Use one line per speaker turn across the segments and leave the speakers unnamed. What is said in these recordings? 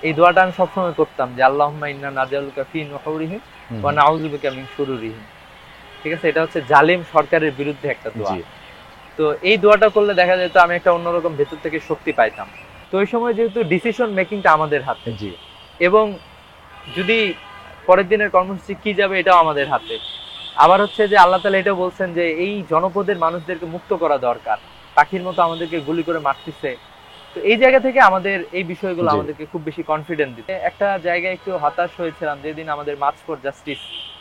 এই দোয়াটা আমি সবসময় করতাম যে আল্লাহুম্মা ইন্না নাজালুকা ফি নুহুরিহিম ওয়া নাউযু বিকা মিন শুরুরিহিম। ঠিক আছে, এটা হচ্ছে জালিম সরকারের বিরুদ্ধে একটা দোয়া। তো এই দোয়াটা করলে দেখা যেত আমি একটা অন্যরকম ভেতর থেকে শক্তি পাইতাম। তো ওই সময় যেহেতু ডিসিশন মেকিংটা আমাদের হাতে, এবং যদি পরের দিনের কর্মসূচি কি যাবে এটাও আমাদের হাতে। আবার হচ্ছে যে আল্লাহ তাআলা এটাও বলছেন যে এই জনপদের মানুষদেরকে মুক্ত করা দরকার, পাখির মতো আমাদেরকে গুলি করে মারতেছে। তো এই জায়গা থেকে আমাদের এই বিষয়গুলো আমাদেরকে খুব বেশি কনফিডেন্ট দিতে। একটা জায়গায় একটু হতাশ হয়েছিলাম যেদিন আমাদের মার্চ ফর জাস্টিস,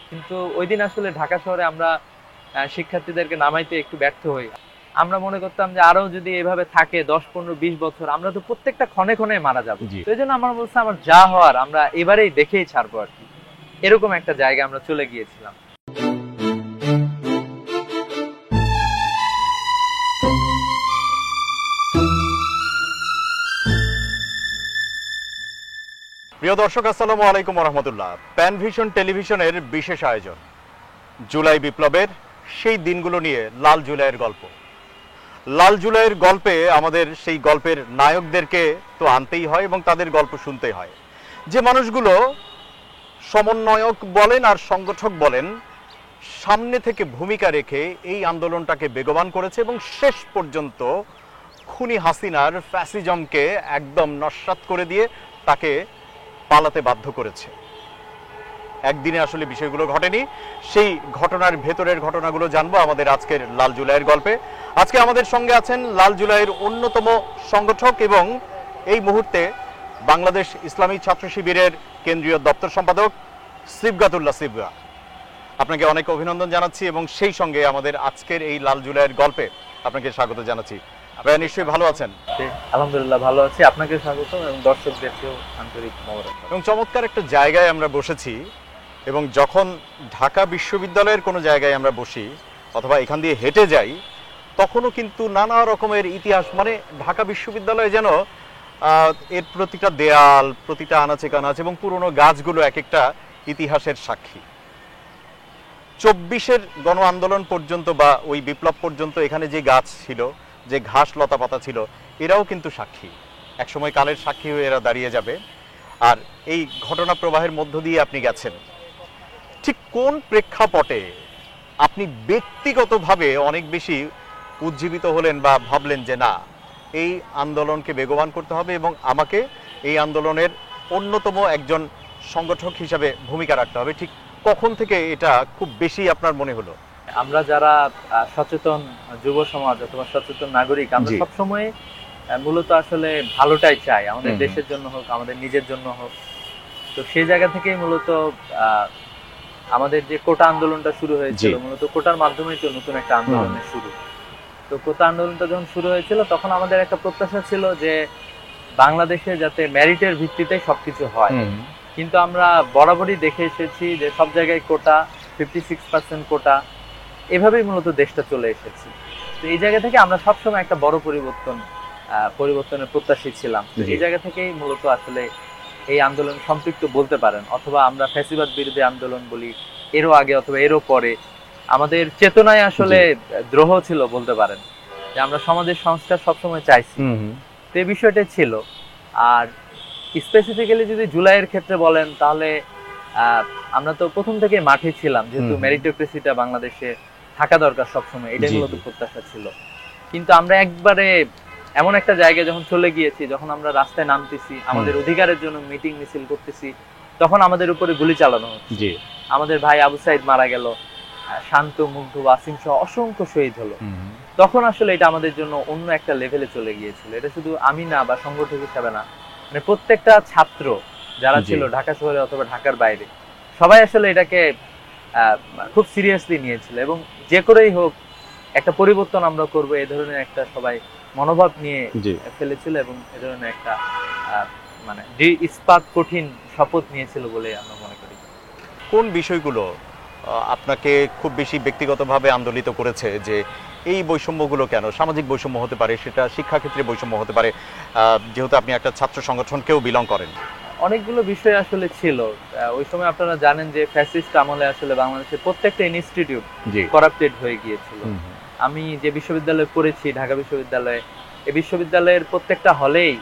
কিন্তু ওই দিন আসলে ঢাকা শহরে আমরা শিক্ষার্থীদেরকে নামাইতে একটু ব্যর্থ হই। আমরা মনে করতাম যে আরো যদি এভাবে থাকে 10, 15, 20 বছর আমরা তো প্রত্যেকটা ক্ষণে ক্ষণে মারা যাবো। তো এই জন্য আমার বলছে আমার যা হওয়ার আমরা এবারেই দেখেই ছাড়বো আর কি, এরকম একটা জায়গায় আমরা চলে গিয়েছিলাম।
প্রিয় দর্শক, আসসালামু আলাইকুম ওয়া রাহমাতুল্লাহ। প্যানভিশন টেলিভিশনের বিশেষ আয়োজন জুলাই বিপ্লবের সেই দিনগুলো নিয়ে লাল জুলাইয়ের গল্প। লাল জুলাইয়ের গল্পে আমাদের সেই গল্পের নায়কদেরকে তো আনতেই হয় এবং তাদের গল্প শুনতেই হয়। যে মানুষগুলো সমন্বয়ক বলেন আর সংগঠক বলেন, সামনে থেকে ভূমিকা রেখে এই আন্দোলনটাকে বেগবান করেছে এবং শেষ পর্যন্ত খুনি হাসিনার ফ্যাসিজমকে একদম নস্যাৎ করে দিয়ে তাকে পালাতে বাধ্য করেছে। একদিনে আসলে বিষয়গুলো ঘটেনি, সেই ঘটনার ভেতরের ঘটনাগুলো জানবো আমাদের আজকের লাল জুলাইয়ের গল্পে। আজকে আমাদের সঙ্গে আছেন লাল জুলাইয়ের অন্যতম সংগঠক এবং এই মুহূর্তে বাংলাদেশ ইসলামী ছাত্র শিবিরের কেন্দ্রীয় দপ্তর সম্পাদক সিবগাতুল্লাহ সিবগা। আপনাকে অনেক অভিনন্দন জানাচ্ছি এবং সেই সঙ্গে আমাদের আজকের এই লাল জুলাইয়ের গল্পে আপনাকে স্বাগত জানাচ্ছি। আপনারা নিশ্চয়ই ভালো আছেন?
আলহামদুলিল্লাহ ভালো আছি, আপনাকে স্বাগত এবং দর্শকদেরকেও আন্তরিক মোবারক।
এবং চমৎকার একটা জায়গায় আমরা বসেছি, এবং যখন ঢাকা বিশ্ববিদ্যালয়ের কোনো জায়গায় আমরা বসি অথবা এখান দিয়ে হেঁটে যাই তখনও কিন্তু নানা রকমের ইতিহাস, মানে ঢাকা বিশ্ববিদ্যালয় যেন এর প্রতিটা দেয়াল, প্রতিটা আনাচে কানাচ এবং পুরনো গাছগুলো এক একটা ইতিহাসের সাক্ষী। 24-এর গণ আন্দোলন পর্যন্ত বা ওই বিপ্লব পর্যন্ত এখানে যে গাছ ছিল, যে ঘাস লতা পাতা ছিল, এরাও কিন্তু সাক্ষী। একসময় কালের সাক্ষী হয়ে এরা দাঁড়িয়ে যাবে। আর এই ঘটনা প্রবাহের মধ্য দিয়ে আপনি গেছেন। ঠিক কোন প্রেক্ষাপটে আপনি ব্যক্তিগতভাবে অনেক বেশি উজ্জীবিত হলেন বা ভাবলেন যে না, এই আন্দোলনকে বেগবান করতে হবে এবং আমাকে এই আন্দোলনের অন্যতম একজন সংগঠক হিসাবে ভূমিকা রাখতে হবে? ঠিক কখন থেকে এটা খুব বেশি আপনার মনে হলো?
আমরা যারা সচেতন যুব সমাজ অথবা সচেতন নাগরিক, আমরা সবসময় মূলত আসলে ভালোটাই চাই, আমাদের দেশের জন্য হোক, আমাদের নিজের জন্য হোক। তো সেই জায়গা থেকেই মূলত আমাদের যে কোটা আন্দোলনটা শুরু হয়েছিল, মূলত কোটার মাধ্যমেই তো নতুন একটা আন্দোলনের শুরু। তো কোটা আন্দোলনটা যখন শুরু হয়েছিল তখন আমাদের একটা প্রত্যাশা ছিল যে বাংলাদেশে যাতে মেরিটের ভিত্তিতে সবকিছু হয়। কিন্তু আমরা বরাবরই দেখে এসেছি যে সব জায়গায় কোটা, 56% কোটা, এভাবেই মূলত দেশটা চলে এসেছে। তো এই জায়গা থেকে আমরা সবসময় একটা বড় পরিবর্তনের প্রত্যাশী ছিলাম। এই জায়গা থেকেই মূলত আসলে এই আন্দোলন সম্পৃক্ত বলতে পারেন, অথবা আমরা ফ্যাসিবাদ বিরোধী আন্দোলন বলি, এরও আগে অথবা এরও পরে আমাদের চেতনায় আসলে দ্রোহ ছিল বলতে পারেন, যে আমরা সমাজের সংস্কার সবসময় চাইছি। তো এই বিষয়টাই ছিল। আর স্পেসিফিক্যালি যদি জুলাইয়ের ক্ষেত্রে বলেন তাহলে আমরা তো প্রথম থেকে মাঠে ছিলাম, যেহেতু মেরিটোক্রেসিটা বাংলাদেশে থাকা দরকার সবসময়, এটাই মূলত প্রত্যাশা ছিল। কিন্তু আমরা একবারে এমন একটা জায়গায় যখন চলে গিয়েছি, যখন আমরা রাস্তায় নামতেছি, আমাদের অধিকারের জন্য মিটিং মিছিল করতেছি, তখন আমাদের উপরে গুলি চালানো হচ্ছে। আমাদের ভাই আবু সাইদ মারা গেল, শান্ত, মুগ্ধ, ওয়াসিম সহ অসংখ্য শহীদ হলো। তখন আসলে এটা আমাদের জন্য অন্য একটা লেভেলে চলে গিয়েছিল। এটা শুধু আমি না বা সংগঠক হিসাবে না, মানে প্রত্যেকটা ছাত্র যারা ছিল ঢাকা শহরে অথবা ঢাকার বাইরে, সবাই আসলে এটাকে খুব সিরিয়াসলি নিয়েছিল এবং যে করেই হোক একটা পরিবর্তন আমরা করব এই ধরনের একটা সবাই মনোভাব নিয়ে ফেলেছিল এবং এই ধরনের একটা মানে যে ইস্পাত কঠিন শপথ নিয়েছিল বলে আমরা মনে করি।
কোন বিষয়গুলো আপনাকে খুব বেশি ব্যক্তিগতভাবে আন্দোলিত করেছে যে এই বৈষম্যগুলো কেন? সামাজিক বৈষম্য হতে পারে, সেটা শিক্ষাক্ষেত্রে বৈষম্য হতে পারে, যেহেতু আপনি একটা ছাত্র সংগঠনকেও বিলং করেন।
অনেকগুলো বিষয় আসলে ছিল। ওই সময় আপনারা জানেন যে ফ্যাসিস্ট আমলে আসলে বাংলাদেশের প্রত্যেকটা ইনস্টিটিউট করাপ্টেড হয়ে গিয়েছিল। আমি যে বিশ্ববিদ্যালয়ে পড়েছি, ঢাকা বিশ্ববিদ্যালয়ে, এই বিশ্ববিদ্যালয়ের প্রত্যেকটা হলেই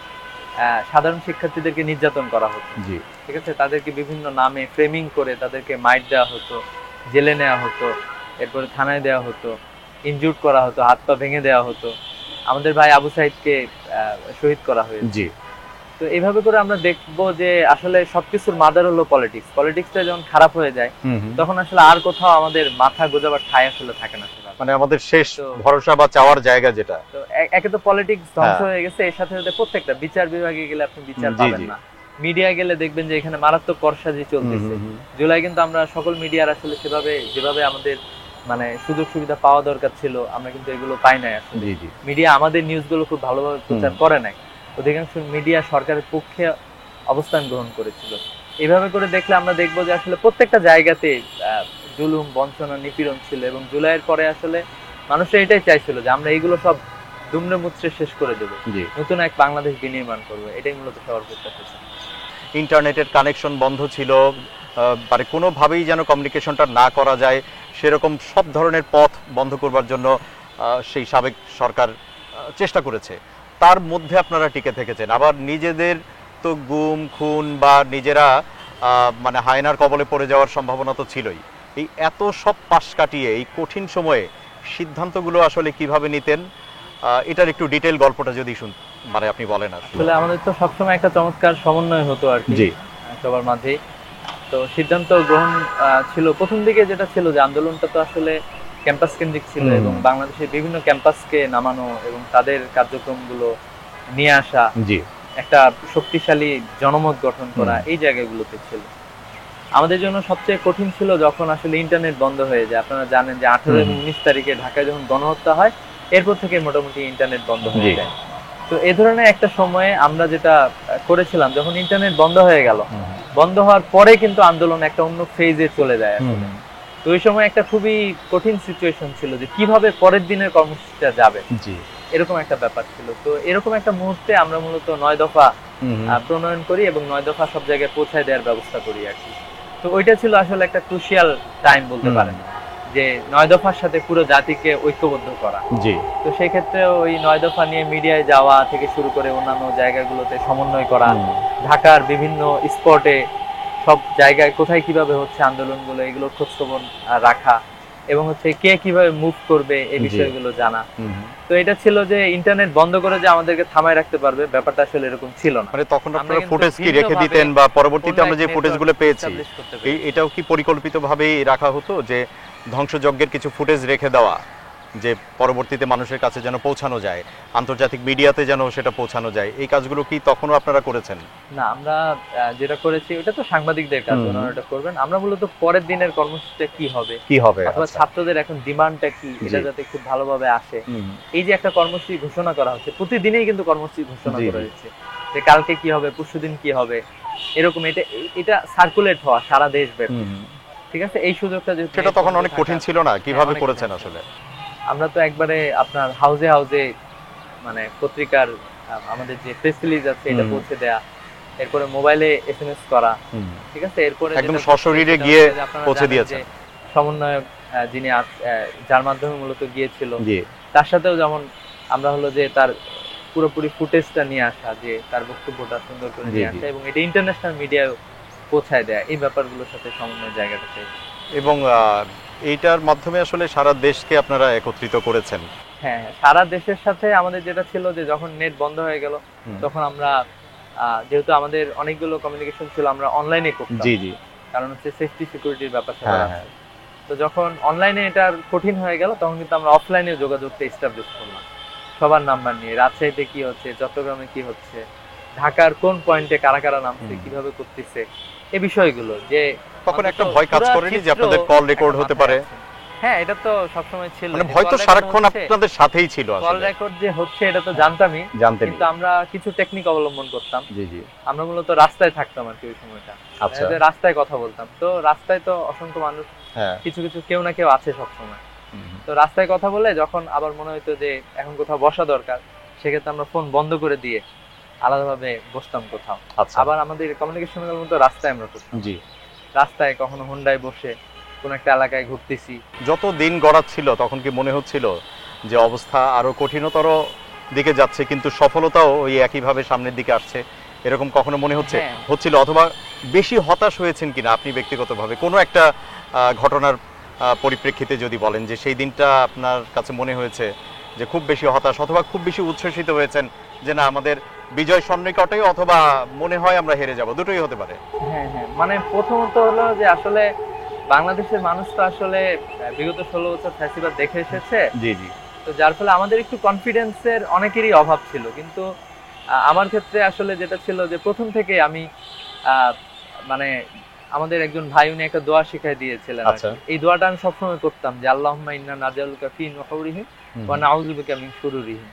সাধারণ শিক্ষার্থীদেরকে নির্যাতন করা হতো।
জি
ঠিক আছে, তাদেরকে বিভিন্ন নামে ফ্রেমিং করে তাদেরকে মাইট দেওয়া হতো, জেলে নেওয়া হতো, এরপরে থানায় দেওয়া হতো, ইনজুর্ড করা হতো, হাত পা ভেঙে দেওয়া হতো। আমাদের ভাই আবু সাইদকে শহীদ করা হয়েছে।
জি
তো এইভাবে করে আমরা দেখবো যে আসলে সবকিছুর মাদার হলো পলিটিক্স। পলিটিক্সটা যখন খারাপ হয়ে যায় তখন আসলে আর কোথাও আমাদের মাথা গোজাবার ঠাঁই আসলে থাকে না।
মানে আমাদের শেষ
তো-
ভরসা বা চাওয়ার জায়গা যেটা।
তো একে তো পলিটিক্স ধ্বংস
হ্যাঁ।
হয়ে গেছে, এর সাথে সাথে প্রত্যেকটা বিচার বিভাগে গেলে আপনি বিচার
জি,
পাবেন
জি।
না, মিডিয়া গেলে দেখবেন যে এখানে মারাত্মক করসাজি চলতেছে। জুলাই কিন্তু আমরা সকল মিডিয়ার আসলে সেভাবে যেভাবে আমাদের মানে সুযোগ সুবিধা পাওয়া দরকার ছিল আমরা কিন্তু এগুলো পাই নাই আসলে।
জি জি
মিডিয়া আমাদের নিউজগুলো খুব ভালোভাবে প্রচার করে নাই, অধিকাংশ মিডিয়া সরকারের পক্ষে অবস্থান গ্রহণ করেছিল। এইভাবে করে দেখলে আমরা দেখবো যে আসলে প্রত্যেকটা জায়গাতে জুলুম, বঞ্চনা, নিপীড়ন ছিল। এবং জুলাইয়ের পরে আসলে মানুষরা এটাই চাইছিল যে আমরা এইগুলো সব দুমড়ে মুচড়ে শেষ করে দেবো,
জি।
নতুন এক বাংলাদেশ বিনির্মাণ করবো, এটাই মূলত সবার প্রত্যাশা ছিল।
ইন্টারনেটের কানেকশন বন্ধ ছিল, মানে কোনোভাবেই যেন কমিউনিকেশনটা না করা যায় সেরকম সব ধরনের পথ বন্ধ করবার জন্য সেই সাবেক সরকার চেষ্টা করেছে। তার মধ্যে আপনারা টিকে থেকেছেন, আবার নিজেদের তো গুম খুন বা নিজেরা মানে হায়নার কবলে পড়ে যাওয়ার সম্ভাবনা তো ছিলই। এই এত সব পাশ কাটিয়ে এই কঠিন সময়ে সিদ্ধান্তগুলো আসলে কিভাবে নিতেন, এটার একটু ডিটেল গল্পটা যদি মানে আপনি বলেন।
আসলে আমাদের তো সবসময় একটা চমৎকার সমন্বয় হতো আর কি
জি
সবার মাঝেই। তো সিদ্ধান্ত গ্রহণ ছিল প্রথম দিকে যেটা ছিল যে আন্দোলনটা তো আসলে ক্যাম্পাস কেন্দ্রিক ছিল এবং বাংলাদেশের বিভিন্ন ক্যাম্পাসকে নামানো এবং তাদের কার্যক্রমগুলো নিয়ে আসা,
জি
একটা শক্তিশালী জনমত গঠন করা, এই জায়গাগুলোতে ছিল। আমাদের জন্য সবচেয়ে কঠিন ছিল যখন আসলে ইন্টারনেট বন্ধ হয়ে যায়। আপনারা জানেন যে 18 এবং 19 তারিখে ঢাকায় যখন গণহত্যা হয় এরপর থেকে মোটামুটি ইন্টারনেট বন্ধ হয়ে যায়। তো এই ধরনের একটা সময়ে আমরা যেটা করেছিলাম, যখন ইন্টারনেট বন্ধ হয়ে গেল, বন্ধ হওয়ার পরে কিন্তু আন্দোলন একটা অন্য ফেজে চলে যায় আসলে। তো ওই সময় একটা খুবই কঠিন সিচুয়েশন ছিল যে কিভাবে পরের দিনের কর্মসূচিটা যাবে, এরকম একটা ব্যাপার ছিল। তো এরকম একটা মুহূর্তে আমরা মূলত 9 দফা প্রণয়ন করি এবং 9 দফা সব জায়গায় পৌঁছায় দেওয়ার ব্যবস্থা করি আর কি। তো ওইটা ছিল আসলে একটা ক্রুশিয়াল টাইম বলতে পারেন, যে 9 দফার সাথে পুরো জাতিকে ঐক্যবদ্ধ করা।
জি
তো সেই ক্ষেত্রে ওই 9 দফা নিয়ে মিডিয়ায় যাওয়া থেকে শুরু করে অন্যান্য জায়গাগুলোতে সমন্বয় করা, ঢাকার বিভিন্ন স্পটে সব জায়গায় কোথায় কিভাবে হচ্ছে আন্দোলনগুলো, এগুলো খোঁজখবর রাখা এবং হচ্ছে কে কিভাবে মুভ করবে এই বিষয়গুলো জানা। তো এটা ছিল যে ইন্টারনেট বন্ধ করে যে আমাদেরকে থামায় রাখতে পারবে, ব্যাপারটা আসলে এরকম ছিল না।
মানে তখন আপনারা ফুটেজ কি রেখে দিতেন বা পরবর্তীতে আমরা যে ফুটেজগুলো পেয়েছি এটাও কি পরিকল্পিতভাবেই রাখা হতো যে ধ্বংসযজ্ঞের কিছু ফুটেজ রেখে দেওয়া, যে পরবর্তীতে মানুষের কাছে যেন পৌঁছানো যায়, আন্তর্জাতিক মিডিয়াতে যেন সেটা পৌঁছানো যায়, এই কাজগুলো কি তখনও আপনারা করেছেন?
না, আমরা যেটা করেছি ওটা তো সাংবাদিকদের কাজ, ওনারা এটা করবেন। আমরা মূলত পরের দিনের কর্মসূচিটা কি হবে অথবা ছাত্রদের এখন ডিমান্ডটা কি, এটা যাতে খুব ভালোভাবে আসে, এই যে একটা কর্মসূচি ঘোষণা করা হচ্ছে, প্রতিদিনই কিন্তু কর্মসূচি ঘোষণা করা হচ্ছে যে কালকে কি হবে, পরশুদিন কি হবে, এরকম এটা সার্কুলেট হওয়া সারা দেশ ব্যাপী। ঠিক আছে, এই সুযোগটা যেহেতু
সেটা তখন অনেক কঠিন ছিল না, কিভাবে করেছেন আসলে?
আমরা তো একবারে আপনার হাউজে হাউজে মানে পত্রিকার আমাদের যে প্রেস রিলিজ আছে এটা পৌঁছে দেয়া, এরপরে মোবাইলে এসএমএস করা, ঠিক আছে, এরপরে
একদম সশরীরে গিয়ে পৌঁছে দিয়েছেন।
সমন্বয়ক যিনি যার মাধ্যমে মূলত গিয়েছিল তার সাথেও যেমন আমরা হলো যে তার পুরোপুরি ফুটেজটা নিয়ে আসা, যে তার বক্তব্যটা সুন্দর করে নিয়ে আসা এবং এটা ইন্টারন্যাশনাল মিডিয়ায় পৌঁছায় দেয়া, এই ব্যাপারগুলোর সাথে সমন্বয় জায়গাটাতে।
এবং এইটার মাধ্যমে আসলে সারা দেশকে আপনারা একত্রিত করেছেন।
হ্যাঁ, সারা দেশের সাথে আমাদের যেটা ছিল যে যখন নেট বন্ধ হয়ে গেল তখন আমরা যেহেতু আমাদের অনেকগুলো কমিউনিকেশন ছিল আমরা অনলাইনে করতাম, কারণ হচ্ছে সেফটি সিকিউরিটির ব্যাপারটা আছে। তো যখন অনলাইনে এটা কঠিন হয়ে গেল তখন কিন্তু আমরা অফলাইনে যোগাযোগটা এস্টাবলিশ করলাম, সবার নাম্বার নিয়ে, রাজশাহীতে কি হচ্ছে, চট্টগ্রামে কি হচ্ছে, ঢাকার কোন পয়েন্টে কারা কারা নামছে, কিভাবে করতেছে, এই বিষয়গুলো। যে
তখন একটা ভয় কাজ করেনি যে আপনাদের কল রেকর্ড হতে পারে?
হ্যাঁ, এটা তো সবসময় ছিল,
মানে ভয় তো সারাক্ষণ আপনাদের সাথেই ছিল।
কল রেকর্ড যে হচ্ছে এটা তো জানতামই, কিন্তু আমরা কিছু টেকনিক অবলম্বন করতাম। আমরা মূলত রাস্তায় থাকতাম আর কি ওই সময়টা, রাস্তায় কথা বলতাম। তো রাস্তায় তো অসংখ্য মানুষ, কিছু কিছু কেউ না কেউ আছে সব সময়। তো রাস্তায় কথা বলে যখন আবার মনে হইতো যে এখন কোথাও বসা দরকার, সেক্ষেত্রে আমরা ফোন বন্ধ করে দিয়ে আলাদাভাবে বসতাম কোথাও। আবার আমাদের কমিউনিকেশনের মতো রাস্তায় আমরা করতাম, রাস্তায় কখনো হুন্ডায় বসে কোন একটা এলাকায় ঘুরতেছি।
যত দিন গড়াচ্ছিল তখন কি মনে হচ্ছিল যে অবস্থা আরো কঠিনতর দিকে যাচ্ছে, কিন্তু সফলতাও ওই একইভাবে সামনের দিকে আসছে, এরকম কখনো মনে হচ্ছিল? অথবা বেশি হতাশ হয়েছেন কিনা আপনি ব্যক্তিগতভাবে কোনো একটা ঘটনার পরিপ্রেক্ষিতে যদি বলেন যে সেই দিনটা আপনার কাছে মনে হয়েছে যে খুব বেশি হতাশ, অথবা খুব বেশি উচ্ছ্বসিত হয়েছেন যে না আমাদের বিজয় সন্নিকটে, অথবা মনে হয় আমরা হেরে যাব, দুটোই হতে পারে?
হ্যাঁ হ্যাঁ, মানে প্রথমত হলো যে আসলে বাংলাদেশের মানুষ তো আসলে বিগত 16 বছর ফ্যাসিবাদ দেখে এসেছে।
জি জি।
তো যার ফলে আমাদের একটু কনফিডেন্সের অনেকেরই অভাব ছিল, কিন্তু আমার ক্ষেত্রে আসলে যেটা ছিল যে প্রথম থেকে আমি মানে আমাদের একজন ভাই উনি একটা দোয়া শিখাই দিয়েছিলেন। এই দোয়াটা আমি সবসময় করতাম যে আল্লাহুম্মা ইন্না নাজালুকা ফি নুহুরিহিম ওয়া নাউযু বিকা মিন শুরুরিহিম।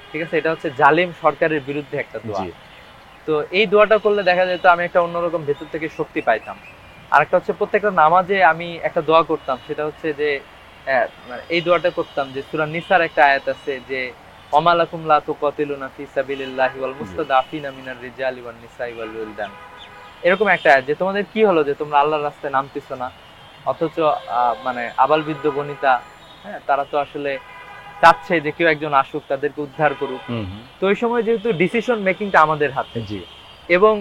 ঠিক আছে, এটা হচ্ছে জালিম সরকারের বিরুদ্ধে একটা দোয়া। তো এই দোয়াটা করলে দেখা যেত আমি একটা অন্যরকম ভেতর থেকে শক্তি পাইতাম। আর একটা হচ্ছে প্রত্যেকটা নামাজে আমি একটা দোয়া করতাম, সেটা হচ্ছে যে এই দোয়াটা করতাম যে সূরা নিসার একটা আয়াত আছে যে ওয়ামালাকুম লা তুকাতিলুনা ফি সাবিলিল্লাহি ওয়াল মুস্তাদাফিনা মিনার রিজালি ওয়ান নিসাই ওয়াল উলদান। এরকম একটা আয়াত যে তোমাদের কি হলো যে তোমরা আল্লাহর রাস্তায় নামতেছো না, অথচ মানে আবাল বৃদ্ধ বনিতা, হ্যাঁ, তারা তো আসলে চাচ্ছে যে কেউ একজন আসুক তাদেরকে উদ্ধার করুক। তো ওই সময় যেহেতু ডিসিশন মেকিংটা আমাদের হাতে, এবং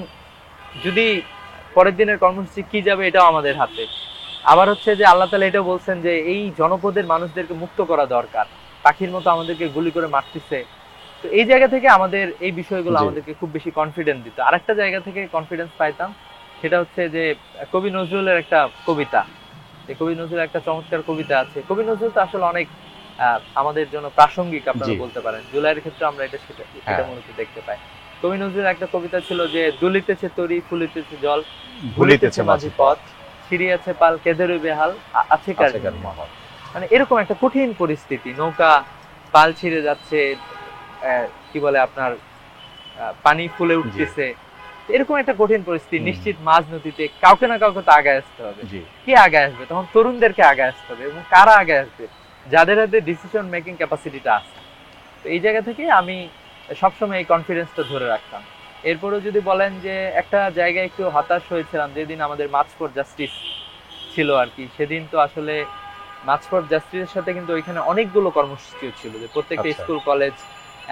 যদি পরের দিনের কর্মসূচি কি যাবে এটাও আমাদের হাতে। আবার হচ্ছে যে আল্লাহ তাআলা এটাও বলছেন যে এই জনপদের মানুষদেরকে মুক্ত করা দরকার, পাখির মতো আমাদেরকে গুলি করে মারতেছে। তো এই জায়গা থেকে আমাদের এই বিষয়গুলো আমাদেরকে খুব বেশি কনফিডেন্স দিত। আরেকটা জায়গা থেকে কনফিডেন্স পাইতাম, সেটা হচ্ছে যে কবি নজরুলের একটা কবিতা, যে কবি নজরুলের একটা চমৎকার কবিতা আছে। কবি নজরুল তো আসলে অনেক আমাদের জন্য প্রাসঙ্গিক, আপনারা বলতে পারেন। জুলাইয়ের ক্ষেত্রে আমরা সেটা মূলত দেখতে পাই। কবি নজরুলের একটা কবিতা ছিল যে দুলিতেছে তরি ফুলিতেছে জল, ভুলিতেছে মাঝি পথ, ছিড়িয়াছে পাল কেঁদে রইবে হাল, আছে কার মহল। মানে এরকম একটা কঠিন পরিস্থিতি, নৌকা পাল ছিঁড়ে যাচ্ছে, কি বলে আপনার পানি ফুলে উঠতেছে, এরকম একটা কঠিন পরিস্থিতি। নিশ্চিত মাঝ নদীতে কাউকে না কাউকে তো আগায় আসতে হবে। কে আগায় আসবে? তখন তরুণদেরকে আগায় আসতে হবে। এবং কারা আগায় আসবে? যাদের হাতে ডিসিশন মেকিং ক্যাপাসিটিটা আছে। তো এই জায়গা থেকে আমি সবসময় এই কনফিডেন্সটা ধরে রাখতাম। এরপরেও যদি বলেন যে একটা জায়গায় একটু হতাশ হয়েছিলাম, যেদিন আমাদের মার্চ ফর জাস্টিস ছিল আর কি, সেদিন তো আসলে মার্চ ফর জাস্টিসের সাথে কিন্তু ওইখানে অনেকগুলো কর্মসূচিও ছিল, যে প্রত্যেকটা স্কুল কলেজ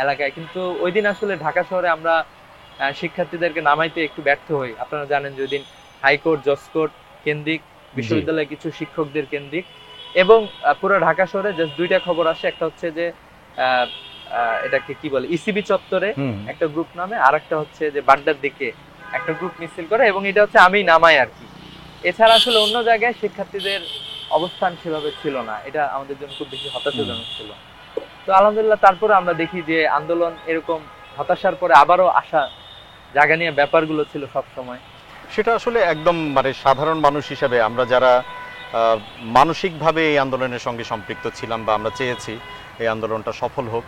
এলাকায়। কিন্তু ওই দিন আসলে ঢাকা শহরে আমরা শিক্ষার্থীদেরকে নামাইতে একটু ব্যর্থ হই। আপনারা জানেন যে ওই দিন হাইকোর্ট জজকোর্ট কেন্দ্রিক, বিশ্ববিদ্যালয়ে কিছু শিক্ষকদের কেন্দ্রিক, এবং পুরো ঢাকা শহরে জাস্ট দুইটা খবর আসে। একটা হচ্ছে যে এটাকে কি বলে ইসিবি চত্বরে একটা গ্রুপ নামে, আর একটা হচ্ছে যে বাড্ডার দিকে একটা গ্রুপ মিছিল করে, এবং এটা হচ্ছে আমি নামাই আর কি। এছাড়া আসলে অন্য জায়গায় শিক্ষার্থীদের অবস্থান সেভাবে ছিল না। এটা আমাদের জন্য খুব বেশি হতাশাজনক ছিল। তো আলহামদুলিল্লাহ তারপরে আমরা দেখি যে আন্দোলন এরকম হতাশার পরে আবারও আশা জায়গা নিয়ে ব্যাপারগুলো ছিল সব সময়।
সেটা আসলে একদম মানে সাধারণ মানুষ হিসেবে আমরা যারা মানসিকভাবে এই আন্দোলনের সঙ্গে সম্পৃক্ত ছিলাম বা আমরা চেয়েছি এই আন্দোলনটা সফল হোক,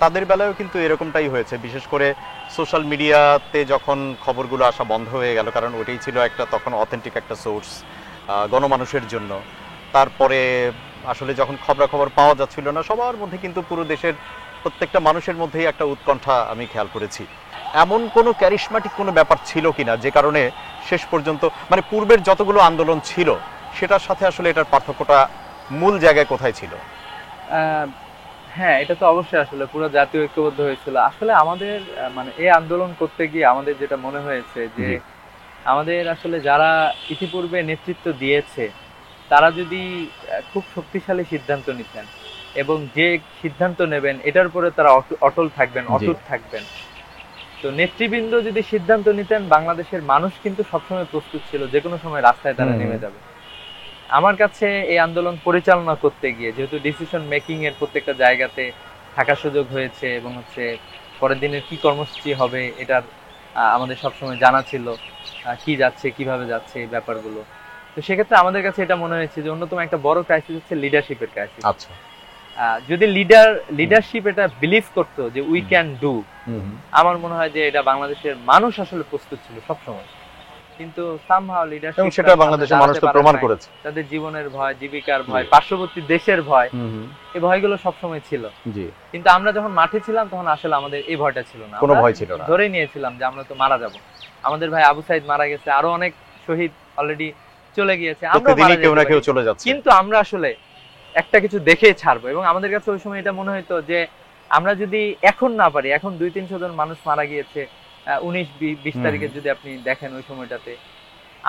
তাদের বেলায়ও কিন্তু এরকমটাই হয়েছে। বিশেষ করে সোশ্যাল মিডিয়াতে যখন খবরগুলো আসা বন্ধ হয়ে গেল, কারণ ওটাই ছিল একটা তখন অথেন্টিক একটা সোর্স গণমানুষের জন্য। তারপরে আসলে যখন খবরাখবর পাওয়া যাচ্ছিল না, সবার মধ্যে কিন্তু পুরো দেশের প্রত্যেকটা মানুষের মধ্যেই একটা উৎকণ্ঠা আমি খেয়াল করেছি। এমন কোনো ক্যারিশমাটিক কোনো ব্যাপার ছিল কিনা যে কারণে শেষ পর্যন্ত মানে পূর্বের যতগুলো আন্দোলন ছিল সেটার সাথে আসলে এটার পার্থক্যটা মূল জায়গায় কোথায় ছিল?
হ্যাঁ, এটা তো অবশ্যই আসলে পুরো জাতীয় ঐক্যবদ্ধ হয়েছিল। আসলে আমাদের মানে এই আন্দোলন করতে গিয়ে আমাদের যেটা মনে হয়েছে যে আমাদের আসলে যারা ইতিপূর্বে নেতৃত্ব দিয়েছে তারা যদি খুব শক্তিশালী সিদ্ধান্ত নিতেন, এবং যে সিদ্ধান্ত নেবেন এটার উপরে তারা অটল থাকবেন, অটুট থাকবেন। তো নেতৃবৃন্দ যদি সিদ্ধান্ত নিতেন, বাংলাদেশের মানুষ কিন্তু সবসময় প্রস্তুত ছিল যে কোনো সময় রাস্তায় তারা নেমে যাবে। আমার কাছে এই আন্দোলন পরিচালনা করতে গিয়ে, যেহেতু ডিসিশন মেকিং এর প্রত্যেকটা জায়গাতে থাকার সুযোগ হয়েছে, এবং হচ্ছে পরের দিনের কি কর্মসূচি হবে এটার আমাদের সবসময় জানা ছিল, কি যাচ্ছে কিভাবে যাচ্ছে এই ব্যাপারগুলো। তো সেক্ষেত্রে আমাদের কাছে এটা মনে হয়েছে যে অন্যতম একটা বড় ক্রাইসিস হচ্ছে লিডারশিপের ক্রাইসিস।
আচ্ছা,
যদি লিডারশিপ এটা বিলিভ করতো যে উই ক্যান ডু, আমার মনে হয় যে এটা বাংলাদেশের মানুষ আসলে প্রস্তুত ছিল সবসময়। কিন্তু সামহাও লিডারশিপ, এবং
সেটা বাংলাদেশের মানুষ তো প্রমাণ করেছে।
তাদের জীবনের ভয়, জীবিকার ভয়, পার্শ্ববর্তী দেশের ভয়, এই ভয়গুলো সবসময় ছিল। কিন্তু আমরা যখন মাঠে ছিলাম তখন আসলে আমাদের এই ভয়টা ছিল না,
কোনো ভয় ছিল না।
ধরে নিয়েছিলাম যে আমরা তো মারা যাব। আমাদের ভাই আবু সাইদ মারা গেছে, আরো অনেক শহীদ অলরেডি চলে গিয়েছে, আমরা
কেউ না কেউ চলে যাচ্ছে,
কিন্তু আমরা আসলে একটা কিছু দেখে ছাড়বো। এবং আমাদের কাছে ওই সময় এটা মনে হতো যে আমরা যদি এখন না পারি, এখন 200-300 জন মানুষ মারা গিয়েছে 19-20 তারিখে যদি আপনি দেখেন ওই সময়টাতে,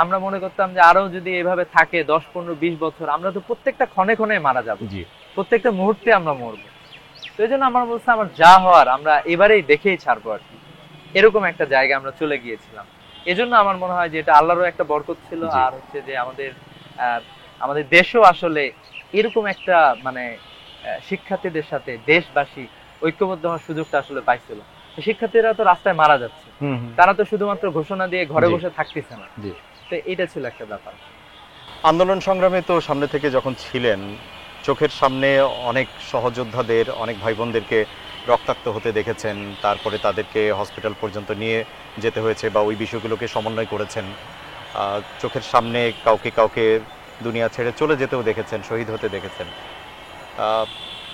আমরা মনে করতাম যে আরো যদি এভাবে থাকে 10-15-20 বছর, আমরা তো প্রত্যেকটা ক্ষণে ক্ষণে মারা যাবো, প্রত্যেকটা মুহূর্তে আমরা মরবো। তো এই জন্য আমার বলছে আমার যা হওয়ার আমরা এবারেই দেখেই ছাড়বো আর কি, এরকম একটা জায়গা আমরা চলে গিয়েছিলাম। এজন্য আমার মনে হয় যে এটা আল্লাহরও একটা বরকত ছিল, আর হচ্ছে যে আমাদের দেশও আসলে এরকম একটা মানে শিক্ষার্থীদের সাথে দেশবাসী ঐক্যবদ্ধ হওয়ার সুযোগটা আসলে পাইছিল। শিক্ষার্থীরা তো রাস্তায় মারা যাচ্ছে, তারা তো শুধুমাত্র ঘোষণা দিয়ে ঘরে বসে থাকতেছে না। তো এটা ছিল একটা ব্যাপার।
আন্দোলন সংগ্রামে তো সামনে থেকে যখন ছিলেন, চোখের সামনে অনেক সহযোদ্ধাদের, অনেক ভাই বোনদেরকে রক্তাক্ত হতে দেখেছেন, তারপরে তাদেরকে হসপিটাল পর্যন্ত নিয়ে যেতে হয়েছে বা ওই বিষয়গুলোকে সমন্বয় করেছেন। চোখের সামনে কাউকে কাউকে দুনিয়া ছেড়ে চলে যেতেও দেখেছেন, শহীদ হতে দেখেছেন।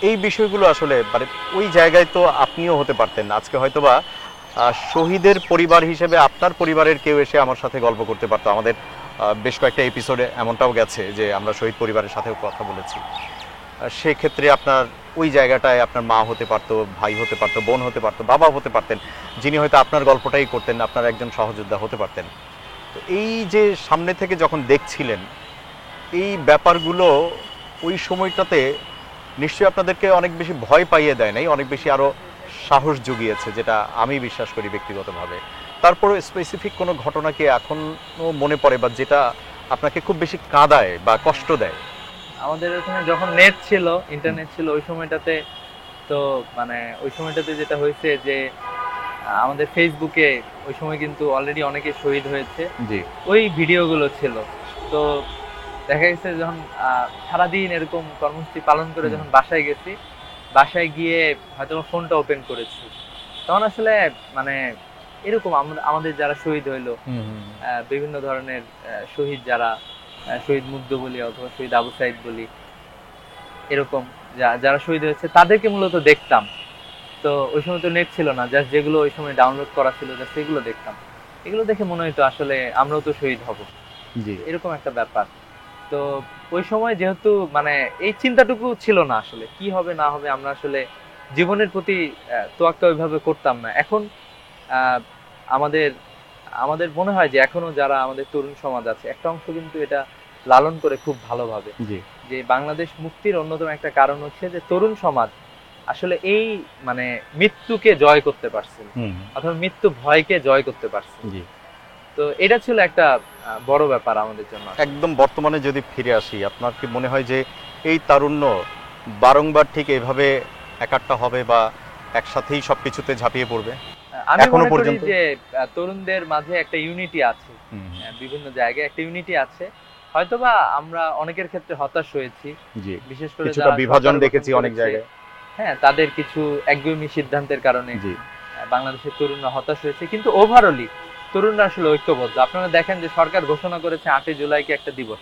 এই বিষয়গুলো আসলে মানে ওই জায়গায় তো আপনিও হতে পারতেন। আজকে হয়তোবা শহীদের পরিবার হিসেবে আপনার পরিবারের কেউ এসে আমার সাথে গল্প করতে পারতো। আমাদের বেশ কয়েকটা এপিসোডে এমনটাও গেছে যে আমরা শহীদ পরিবারের সাথেও কথা বলেছি। সেক্ষেত্রে আপনার ওই জায়গাটায় আপনার মা হতে পারতো, ভাই হতে পারতো, বোন হতে পারতো, বাবা হতে পারতেন, যিনি হয়তো আপনার গল্পটাই করতেন, আপনার একজন সহযোদ্ধা হতে পারতেন। তো এই যে সামনে থেকে যখন দেখছিলেন এই ব্যাপারগুলো, ওই সময়টাতে নিশ্চয়ই আপনাদেরকে অনেক বেশি ভয় পাইয়ে দেয় নাই, অনেক বেশি আরো সাহস জুগিয়েছে, যেটা আমি বিশ্বাস করি ব্যক্তিগতভাবে। তারপরে স্পেসিফিক কোনো ঘটনা কি এখনো মনে পড়ে বা যেটা আপনাকে খুব বেশি কাঁদায় বা কষ্ট দেয়?
আমাদের ওখানে যখন নেট ছিল, ইন্টারনেট ছিল, ওই সময়টাতে তো মানে ওই সময়টাতে যেটা হয়েছে যে আমাদের ফেসবুকে ওই সময় কিন্তু অলরেডি অনেকে শহীদ হয়েছে, ওই ভিডিওগুলো ছিল। তো দেখা গেছে যখন সারাদিন এরকম কর্মসূচি পালন করে যখন বাসায় গেছি, বাসায় গিয়ে হয়তো ফোনটা ওপেন করেছি, তখন আসলে মানে এরকম আমাদের যারা শহীদ হইলো, বিভিন্ন ধরনের শহীদ, যারা শহীদ মুগ্ধ বলি অথবা শহীদ আবু সাইদ বলি, এরকম যারা শহীদ হয়েছে তাদেরকে মূলত দেখতাম। তো ওই সময় তো নেট ছিল না, জাস্ট যেগুলো ওই সময় ডাউনলোড করা ছিল জাস্ট সেগুলো দেখতাম। এগুলো দেখে মনে হইতো আসলে আমরাও তো শহীদ হব, এরকম একটা ব্যাপার। তো ওই সময় যেহেতু মানে এই চিন্তাটুকু ছিল না আসলে কি হবে না হবে, আমরা আসলে জীবনের প্রতি তোয়াক্কা ওইভাবে করতাম না। এখন আমাদের আমাদের মনে হয় যে এখনো যারা আমাদের তরুণ সমাজ আছে, একটা অংশ কিন্তু এটা লালন করে খুব ভালোভাবে, যে বাংলাদেশ মুক্তির অন্যতম একটা কারণ হচ্ছে যে তরুণ সমাজ আসলে এই মানে মৃত্যুকে জয় করতে পারছে, অথবা মৃত্যু ভয়কে জয় করতে পারছে। তো এটা ছিল একটা বড় ব্যাপার আমাদের জন্য।
একদম বর্তমানে যদি ফিরে আসি, আপনার কি মনে হয় যে এই তারুণ্য বারংবার ঠিক এভাবে একাট্টা হবে বা একসাথেই সবকিছুতে ঝাঁপিয়ে পড়বে?
আমি মনে করি যে তরুণদের মাঝে একটা ইউনিটি আছে, বিভিন্ন জায়গায় একটা ইউনিটি আছে। হয়তোবা আমরা অনেকের ক্ষেত্রে হতাশ হয়েছি, বিশেষ করে
কিছুটা বিভাজন দেখেছি অনেক জায়গায়।
হ্যাঁ, তাদের কিছু একগুঁয়েমি সিদ্ধান্তের কারণে বাংলাদেশের তরুণরা হতাশ হয়েছে, কিন্তু ওভারঅলি তরুণরা আসলে ঐক্যবদ্ধ। আপনারা দেখেন যে সরকার ঘোষণা করেছে 8 জুলাইকে একটা দিবস,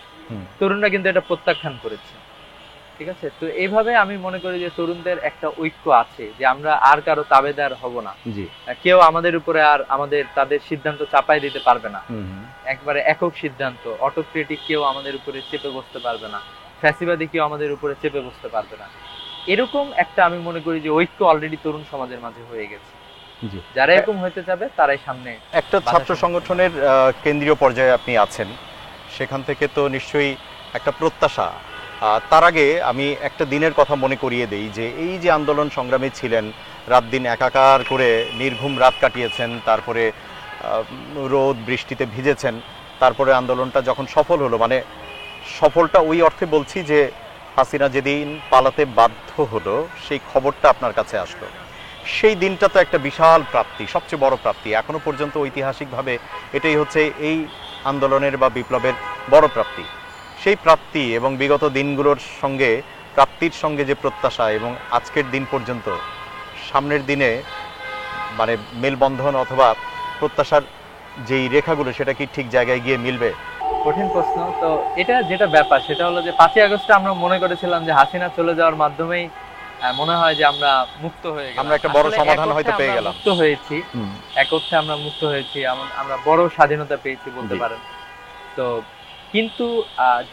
তরুণরা কিন্তু এটা প্রত্যাখ্যান করেছে। ঠিক আছে, তো এইভাবে আমি মনে করি যে তরুণদের একটা ঐক্য আছে, যে আমরা আর কারো তাবেদার হব না, কেউ আমাদের উপরে আর তাদের সিদ্ধান্ত চাপাই দিতে পারবে না, একবারে একক সিদ্ধান্ত, অটোক্রেটিক কেউ আমাদের উপরে চেপে বসতে পারবে না, ফ্যাসিবাদী কেউ আমাদের উপরে চেপে বসতে পারবে না। এরকম একটা আমি মনে করি যে ঐক্য অলরেডি তরুণ সমাজের মাঝে হয়ে গেছে। যারা এরকম হইতে যাবে তারাই সামনে।
একটা ছাত্র সংগঠনের কেন্দ্রীয় পর্যায়ে আপনি আছেন, সেখান থেকে তো নিশ্চয়ই একটা প্রত্যাশা। তার আগে আমি একটা দিনের কথা মনে করিয়ে দেই যে এই যে আন্দোলন সংগ্রামে ছিলেন, রাত দিন একাকার করে নির্ঘুম রাত কাটিয়েছেন, তারপরে রোদ বৃষ্টিতে ভিজেছেন, তারপরে আন্দোলনটা যখন সফল হলো, মানে সফলটা ওই অর্থে বলছি যে হাসিনা যেদিন পালাতে বাধ্য হলো সেই খবরটা আপনার কাছে আসলো, সেই দিনটা তো একটা বিশাল প্রাপ্তি, সবচেয়ে বড় প্রাপ্তি। এখনো পর্যন্ত ঐতিহাসিকভাবে এটাই হচ্ছে এই আন্দোলনের বা বিপ্লবের বড় প্রাপ্তি। সেই প্রাপ্তি এবং বিগত দিনগুলোর সঙ্গে প্রাপ্তির সঙ্গে যে প্রত্যাশা এবং আজকের দিন পর্যন্ত সামনের দিনে মানে মেলবন্ধন অথবা প্রত্যাশার যেই রেখাগুলো, সেটা কি ঠিক জায়গায় গিয়ে মিলবে?
কঠিন প্রশ্ন। তো এটা যেটা ব্যাপার সেটা হলো যে 5ই আগস্টে আমরা মনে করেছিলাম যে হাসিনা চলে যাওয়ার মাধ্যমেই মনে হয় যে আমরা মুক্ত হয়ে গেলাম,
আমরা একটা বড় সমাধান হয়তো পেয়ে গেলাম,
মুক্ত হয়েছি, এক অর্থে আমরা মুক্ত হয়েছি, আমরা বড় স্বাধীনতা পেয়েছি বলতে পারেন। তো কিন্তু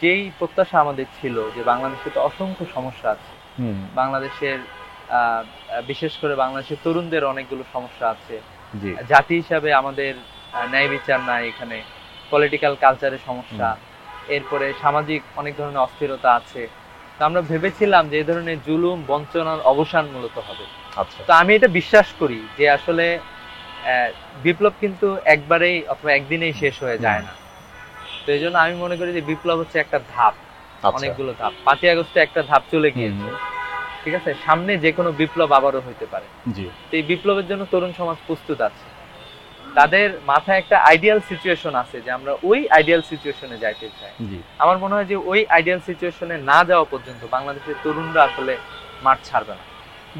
যেই প্রত্যাশা আমাদের ছিল যে বাংলাদেশে তো অসংখ্য সমস্যা আছে, বাংলাদেশের বিশেষ করে বাংলাদেশের তরুণদের অনেকগুলো সমস্যা আছে।
জি
জাতি হিসাবে আমাদের ন্যায় বিচার নাই এখানে, পলিটিক্যাল কালচারের সমস্যা, এরপরে সামাজিক অনেক ধরনের অস্থিরতা আছে। তো আমরা ভেবেছিলাম যে এই ধরনের জুলুম বঞ্চনার অবসান মূলত হবে।
আচ্ছা
তো আমি এটা বিশ্বাস করি যে আসলে বিপ্লব কিন্তু একবারেই অথবা একদিনেই শেষ হয়ে যায় না। তো এই জন্য আমি মনে করি যে বিপ্লব হচ্ছে একটা ধাপ, অনেকগুলো ধাপ। 5ই আগস্টে একটা ধাপ চলে গিয়েছে, ঠিক আছে, সামনে যে কোনো বিপ্লব আবারও হইতে পারে।
জি
তো এই বিপ্লবের জন্য তরুণ সমাজ প্রস্তুত আছে, তাদের মাথায় একটা আইডিয়াল সিচুয়েশন আছে যে আমরা ওই আইডিয়াল সিচুয়েশনে যাইতে চাই।
জি
আমার মনে হয় যে ওই আইডিয়াল সিচুয়েশনে না যাওয়া পর্যন্ত বাংলাদেশের তরুণরা আসলে মাঠ ছাড়বে না।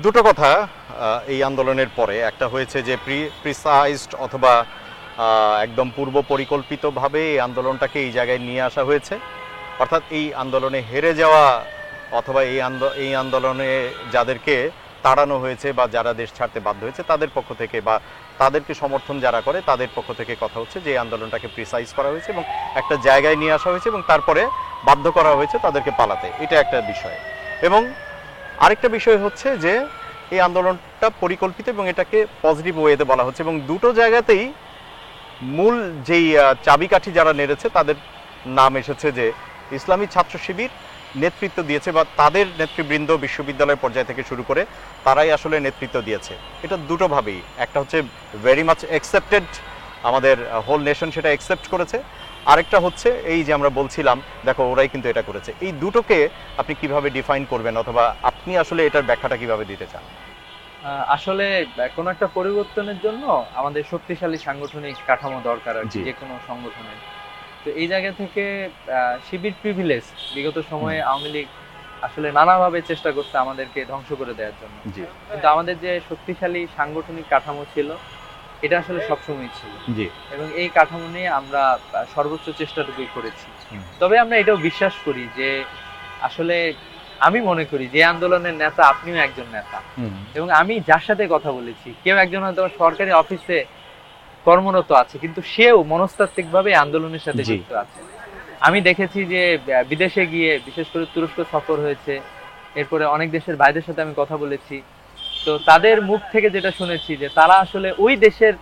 দুটো কথা এই আন্দোলনের পরে, একটা হয়েছে যে প্রিসাইজড অথবা একদম পূর্ব পরিকল্পিতভাবে এই আন্দোলনটাকে এই জায়গায় নিয়ে আসা হয়েছে, অর্থাৎ এই আন্দোলনে হেরে যাওয়া অথবা এই আন্দোলনে যাদেরকে তাড়ানো হয়েছে বা যারা দেশ ছাড়তে বাধ্য হয়েছে তাদের পক্ষ থেকে বা তাদেরকে সমর্থন যারা করে তাদের পক্ষ থেকে কথা হচ্ছে যে এই আন্দোলনটাকে প্রিসাইজ করা হয়েছে এবং একটা জায়গায় নিয়ে আসা হয়েছে এবং তারপরে বাধ্য করা হয়েছে তাদেরকে পালাতে। এটা একটা বিষয়। এবং আরেকটা বিষয় হচ্ছে যে এই আন্দোলনটা পরিকল্পিত এবং এটাকে পজিটিভ ওয়েতে বলা হচ্ছে এবং দুটো জায়গাতেই মূল যেই চাবিকাঠি যারা নেড়েছে তাদের নাম এসেছে যে ইসলামী ছাত্র শিবির নেতৃত্ব দিয়েছে বা তাদের নেতৃবৃন্দ বিশ্ববিদ্যালয় পর্যায় থেকে শুরু করে তারাই আসলে নেতৃত্ব দিয়েছে। এটা দুটোভাবেই, একটা হচ্ছে ভেরি মাচ অ্যাকসেপ্টেড, আমাদের হোল নেশন সেটা অ্যাকসেপ্ট করেছে, আরেকটা হচ্ছে এই যে আমরা বলছিলাম দেখো ওরাই কিন্তু এটা করেছে। এই দুটোকে আপনি কিভাবে ডিফাইন করবেন অথবা আপনি আসলে এটার ব্যাখ্যাটা কিভাবে দিতে চান?
আসলে কোনো একটা পরিবর্তনের জন্য আমাদের শক্তিশালী সাংগঠনিক কাঠামো দরকার আর কি, যে কোনো সংগঠনের। তো এই জায়গা থেকে শিবির প্রিভিলেজ বিগত সময়ে আওয়ামী লীগ আসলে নানাভাবে চেষ্টা করছে আমাদেরকে ধ্বংস করে দেওয়ার জন্য, কিন্তু আমাদের যে শক্তিশালী সাংগঠনিক কাঠামো ছিল এটা আসলে সবসময় ছিল, এবং এই কাঠামো নিয়ে আমরা সর্বোচ্চ চেষ্টাটুকুই করেছি। তবে আমরা এটাও বিশ্বাস করি যে আসলে আমি মনে করি যে আন্দোলনের নেতা আপনিও একজন নেতা, এবং আমি যার সাথে কথা বলেছি কেউ একজন হয়তো সরকারি অফিসে কর্মরত আছে কিন্তু সেও মনস্তাত্ত্বিক ভাবে আন্দোলনের সাথে যুক্ত আছে। আমি দেখেছি যে বিদেশে গিয়ে বিশেষ করে তুরস্ক সফর হয়েছে, এরপরে অনেক দেশের ভাইদের সাথে আমি কথা বলেছি, তো তাদের মুখ থেকে যেটা শুনেছি যে তারা আসলে ওই দেশের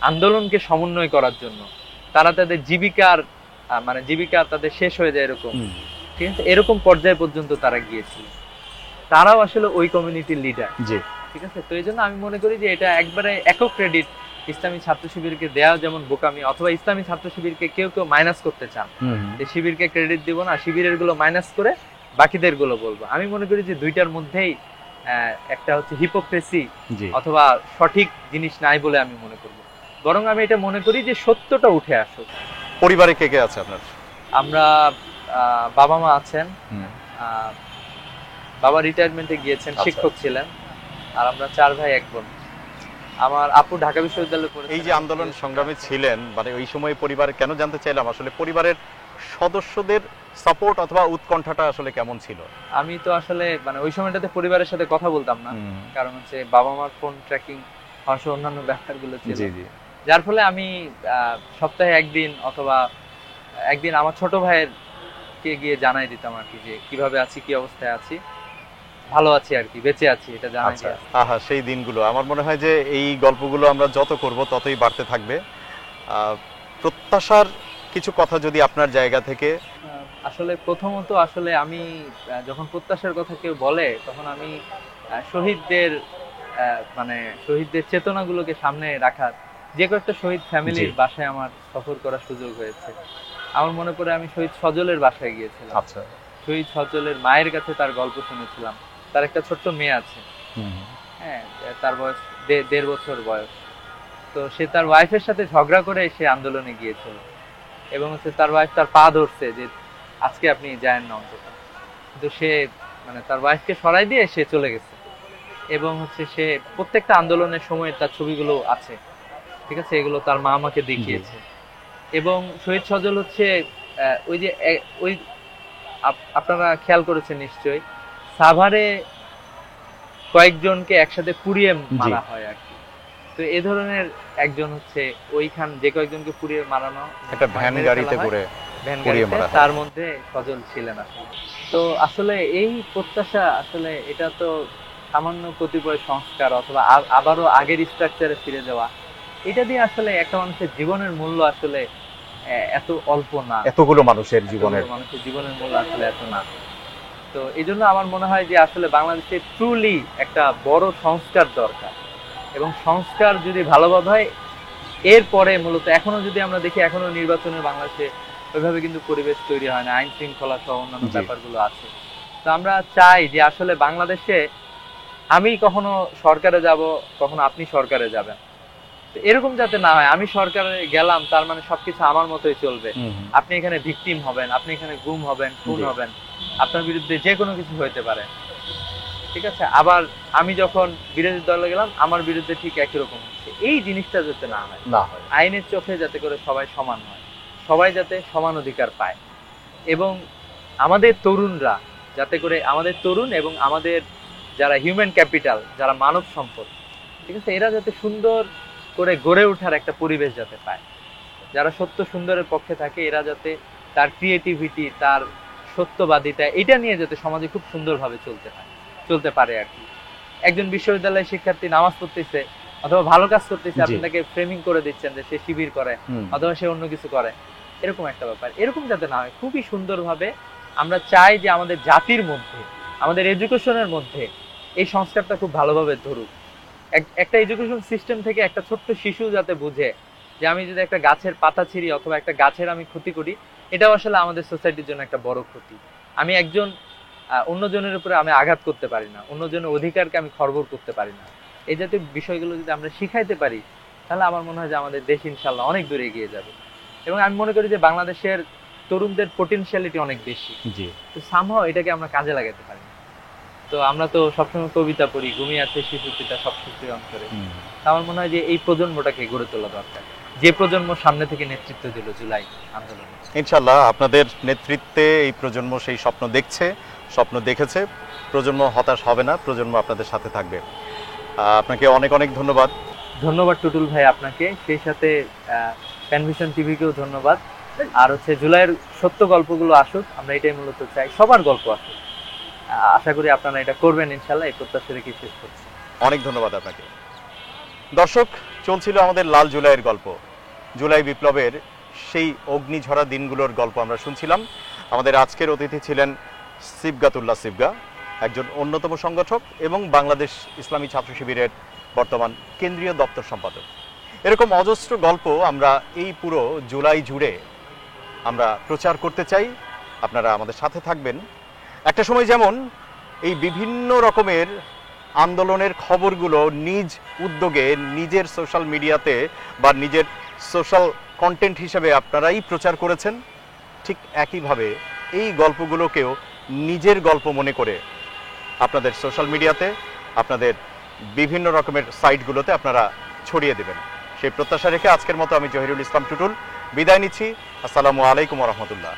আন্দোলনকে সমন্বয় করার জন্য তারা তাদের জীবিকা তাদের শেষ হয়ে যায় এরকম, ঠিক আছে, এরকম পর্যায় পর্যন্ত তারা গিয়েছিল। তারাও আসলে ওই কমিউনিটির লিডার, ঠিক আছে। তো এই জন্য আমি মনে করি যে এটা একবারে একক ক্রেডিট ইসলামী ছাত্র শিবিরকে দেওয়া যেমন বোকামি, অথবা ইসলামী ছাত্র শিবিরকে কেউ কেউ মাইনাস করতে চান যে শিবিরকে ক্রেডিট দিব না, শিবিরের গুলো মাইনাস করে বাকিদের গুলো বলবো। আমি মনে করি যে দুইটার মধ্যেই একটা হচ্ছে হিপোক্রেসি অথবা সঠিক জিনিস নাই বলে আমি মনে করব। বরং আমি এটা মনে করি যে সত্যটা উঠে আসুক।
পরিবারে কে কে আছে আপনার?
আমরা বাবা মা আছেন, বাবা রিটায়ারমেন্টে গিয়েছেন, শিক্ষক ছিলেন, আর আমরা 4 ভাই 1 বোন। আমার আপু ঢাকা বিশ্ববিদ্যালয়ে পড়েছেন।
এই যে আন্দোলন সংগ্রামে ছিলেন, মানে ওই সময় পরিবার কেন জানতে চাইলাম, আসলে পরিবারের সদস্যদের সাপোর্ট অথবা উৎকণ্ঠাটা আসলে কেমন ছিল?
আমি তো আসলে মানে ওই সময়টাতে পরিবারের সাথে কথা বলতাম না, কারণ হচ্ছে বাবা মার ফোন ট্র্যাকিং অবশ্য অন্যান্য ব্যাপারগুলো ছিল, যার ফলে আমি সপ্তাহে একদিন অথবা একদিন আমার ছোট ভাইয়ের কে গিয়ে জানাই দিতাম আর কি যে কিভাবে আছি, কি অবস্থায় আছি, ভালো আছি আর কি, বেঁচে আছি, এটা জানাই দিতাম।
আহা, সেই দিনগুলো আমার মনে হয় যে এই গল্পগুলো আমরা যত করব ততই বাড়তে থাকবে। প্রত্যাশার কিছু কথা যদি আপনার জায়গা থেকে।
আসলে প্রথমত আসলে আমি যখন প্রত্যাশার কথা কেউ বলে তখন আমি শহীদদের চেতনাগুলোকে সামনে রাখার, যে কয়েকটা শহীদ ফ্যামিলির বাসায় আমার সফর করার সুযোগ হয়েছে। আমার মনে পড়ে আমি শহীদ সজলের বাসায় গিয়েছিলাম। শহীদ সজলের মায়ের কাছে তার গল্প শুনেছিলাম। তার একটা ছোট্ট মেয়ে আছে, হ্যাঁ, তার বয়স 1.5 বছর বয়স। তো সে তার ওয়াইফের সাথে ঝগড়া করে সে আন্দোলনে গিয়েছিল, এবং হচ্ছে তার ওয়াইফ তার পা ধরছে যে আজকে আপনি যায়েন না অন্তত, কিন্তু সে তার ওয়াইফকে সরাই দিয়ে সে চলে গেছে। এবং হচ্ছে সে প্রত্যেকটা আন্দোলনের সময় তার ছবিগুলো আছে, ঠিক আছে, এগুলো তার মা আমাকে দেখিয়েছে। এবং শহীদ সজল হচ্ছে ওই আপনারা খেয়াল করেছেন নিশ্চয়ই, সাভারে কয়েকজনকে একসাথে পুড়িয়ে মারা হয় আর কি। তো এই ধরনের একজন হচ্ছে ওইখান যে কয়েকজনকে পুড়িয়ে মারানো,
একটা ভ্যান গাড়িতে করে পুড়িয়ে মারা,
তার মধ্যে সজল ছিলেন আসলে। তো আসলে এই প্রত্যাশা আসলে এটা তো সামান্য কতিপয় সংস্কার অথবা আবারও আগের স্ট্রাকচারে ফিরে যাওয়া, এটা দিয়ে আসলে একটা মানুষের জীবনের মূল্য আসলে এত অল্প না।
এতগুলো মানুষের জীবনের
মূল্য আসলে এত না। তো এই জন্য আমার মনে হয় যে আসলে বাংলাদেশে ট্রুলি একটা বড় সংস্কার দরকার, এবং সংস্কার যদি ভালোভাবে হয় এরপরে মূলত এখনো যদি আমরা দেখি এখনো নির্বাচনের বাংলাদেশে ওইভাবে কিন্তু পরিবেশ তৈরি হয় না, আইন শৃঙ্খলা সহ অন্যান্য ব্যাপারগুলো আছে। তো আমরা চাই যে আসলে বাংলাদেশে আমি কখনো সরকারে যাব, কখনো আপনি সরকারে যাবেন, তো এরকম যাতে না হয় আমি সরকারে গেলাম তার মানে সবকিছু আমার মতোই চলবে, আপনি এখানে ভিকটিম হবেন, আপনি এখানে গুম হবেন, খুন হবেন, আপনার বিরুদ্ধে যে কোনো কিছু হইতে পারে, ঠিক আছে। আবার আমি যখন বিরোধী দলে গেলাম আমার বিরুদ্ধে ঠিক একই রকম হচ্ছে। এই জিনিসটা যাতে না হয়, আইনের চোখে যাতে করে সবাই সমান হয়, সবাই যাতে সমান অধিকার পায়, এবং আমাদের তরুণরা যাতে করে, আমাদের তরুণ এবং আমাদের যারা হিউম্যান ক্যাপিটাল, যারা মানব সম্পদ, ঠিক আছে, এরা যাতে সুন্দর করে গড়ে ওঠার একটা পরিবেশ যাতে পায়, যারা সত্য সুন্দরের পক্ষে থাকে এরা যাতে তার ক্রিয়েটিভিটি, তার সত্যবাদিতা, এটা নিয়ে যাতে সমাজে খুব সুন্দরভাবে চলতে পারে আর কি। একজন বিশ্ববিদ্যালয়ের শিক্ষার্থী নামাজ পড়তেছে অথবা ভালো কাজ করতেছে, আপনি তাকে ফ্রেমিং করে দিচ্ছেন যে সে শিবির করে অথবা সে অন্য কিছু করে, এরকম একটা ব্যাপার। এরকম যাতে না হয়, খুবই সুন্দরভাবে আমরা চাই যে আমাদের জাতির মধ্যে, আমাদের এডুকেশনের মধ্যে এই সংস্কারটা খুব ভালোভাবে ধরুক। একটা এডুকেশন সিস্টেম থেকে একটা ছোট্ট শিশু যাতে বুঝে যে আমি যদি একটা গাছের পাতা ছিঁড়ি অথবা একটা গাছের আমি ক্ষতি করি, এটাও আসলে আমাদের সোসাইটির জন্য একটা বড় ক্ষতি। আমি একজন অন্যজনের উপরে আমি আঘাত করতে পারি না, অন্যজনের অধিকারকে আমি খর্বর করতে পারি না, এই জাতীয় বিষয়গুলো যদি আমরা শিখাইতে পারি তাহলে আমার মনে হয় যে আমাদের দেশ ইনশাল্লাহ অনেক দূরে এগিয়ে যাবে। এবং আমি মনে করি যে বাংলাদেশের তরুণদের পোটেনশিয়ালিটি অনেক বেশি, তো সামহাও এটাকে আমরা কাজে লাগাতে পারি। তো আমরা তো সবসময় কবিতা পড়ি, ঘুমিয়ে আছে শিশু পিতা সব শিশুর অন্তরে, আমার মনে হয় যে এই প্রজন্মটাকে গড়ে তোলা দরকার, যে প্রজন্ম সামনে থেকে নেতৃত্ব দিল জুলাই আন্দোলনে।
ইনশাআল্লাহ আপনাদের নেতৃত্বে এই প্রজন্ম সেই স্বপ্ন দেখেছে। প্রজন্ম হতাশ হবে না, প্রজন্ম আপনাদের সাথে থাকবে। আপনাকে অনেক অনেক ধন্যবাদ।
ধন্যবাদ টুটুল ভাই আপনাকে, সেই সাথে প্যানভিশন টিভিকেও ধন্যবাদ। আর জুলাইয়ের সত্য গল্পগুলো আসুক, আমরা এটাই মূলত চাই, সবার গল্প আসুক। আশা করি আপনারা এটা করবেন ইনশাল্লাহ, এই প্রত্যাশা রেখে শেষ করছি।
অনেক ধন্যবাদ আপনাকে। দর্শক, চলছিল আমাদের লাল জুলাইয়ের গল্প, জুলাই বিপ্লবের সেই অগ্নিঝরা দিনগুলোর গল্প আমরা শুনছিলাম। আমাদের আজকের অতিথি ছিলেন সিবগাতুল্লাহ সিবগা, একজন অন্যতম সংগঠক এবং বাংলাদেশ ইসলামী ছাত্র শিবিরের বর্তমান কেন্দ্রীয় দপ্তর সম্পাদক। এরকম অজস্র গল্প আমরা এই পুরো জুলাই জুড়ে আমরা প্রচার করতে চাই, আপনারা আমাদের সাথে থাকবেন। একটা সময় যেমন এই বিভিন্ন রকমের আন্দোলনের খবরগুলো নিজ উদ্যোগে নিজের সোশ্যাল মিডিয়াতে বা নিজের সোশ্যাল কন্টেন্ট হিসেবে আপনারাই প্রচার করেছেন, ঠিক একইভাবে এই গল্পগুলোকেও নিজের গল্প মনে করে আপনাদের সোশ্যাল মিডিয়াতে, আপনাদের বিভিন্ন রকমের সাইটগুলোতে আপনারা ছড়িয়ে দেবেন। সেই প্রত্যাশা রেখে আজকের মতো আমি জহিরুল ইসলাম টুটুল বিদায় নিচ্ছি। আসসালামু আলাইকুম ওয়া রাহমাতুল্লাহ।